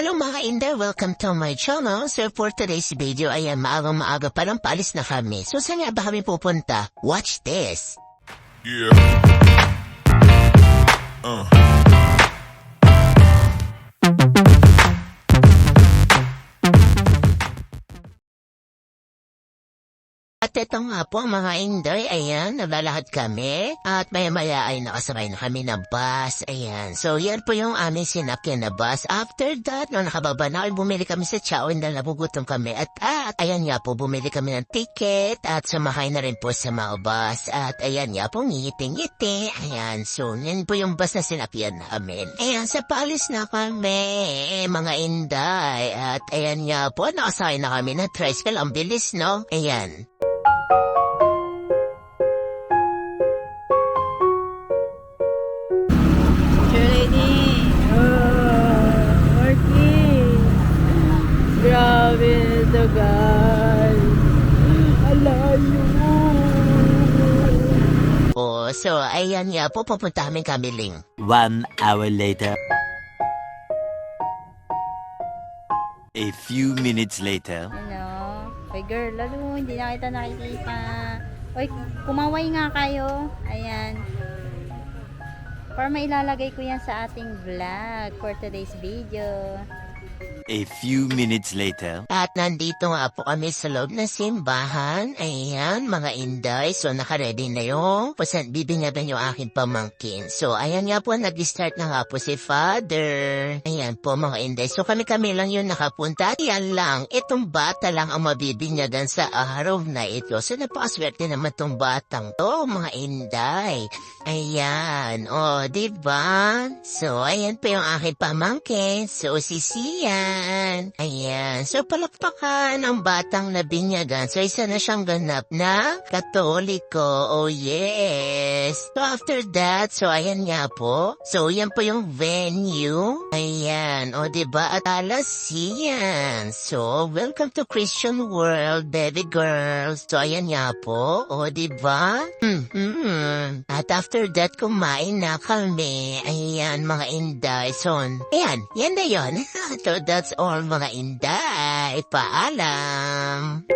Hello mga Inday, welcome to my channel. So for today's video, ayan, maaga pa lang paalis na kami. So saan nga ba kami pupunta? Watch this. Yeah. At ito nga po mga Inday, ayan, naglalakad kami. At maya-maya ay nakasabay na kami ng bus, ayan. So yan po yung aming sinakyan na bus. After that, nung nakababa na, ay bumili kami sa Chow dahil nagugutom kami. At ayan nga po, bumili kami ng ticket at sumakay na rin po sa mga bus. At ayan nga po, ngiti-ngiti. Ayan, so yan po yung bus na sinakyan namin. Ayan, sa paalis na kami, mga Inday. At ayan nga po, nakasakay na kami ng tricycle. Ang bilis, no? Ayan. Grabe ito guys. Alayo. Oh, so ayan nga po, pupunta kami Kamiling. 1 hour later. A few minutes later. Ano? Hoy girl, lalo, hindi na kita nakikita. Hoy, kumaway nga kayo. Ayan. Para mailalagay ko yan sa ating vlog for today's video. A few minutes later. At nandito nga po kami sa loob ng simbahan. Ayan, mga Inday. So, nakaready na yung bibinyagan yung aking pamangkin. So, ayan nga po, nag-start na nga po si Father. Ayan po, mga Inday. So, kami lang yung nakapunta. At yan lang, itong bata lang ang mabibinyagan sa araw na ito. So, napakaswerte naman itong batang to, mga Inday. Ayan, diba? So, ayan po yung aking pamangkin. So, si Sian. Ayan. So, palakpakan ang batang nabinyagan. So, isa na siyang ganap na Katoliko. Oh, yes. So, after that, so, ayan nga po. So, yan po yung venue. Ayan. Diba? At alas yan. So, welcome to Christian World, baby girls. So, ayan nga po. Diba? At after that, kumain na kami. Ayan, mga Inday. So, ayan. Yan na yun. So, that's all, mga Inday. Paalam.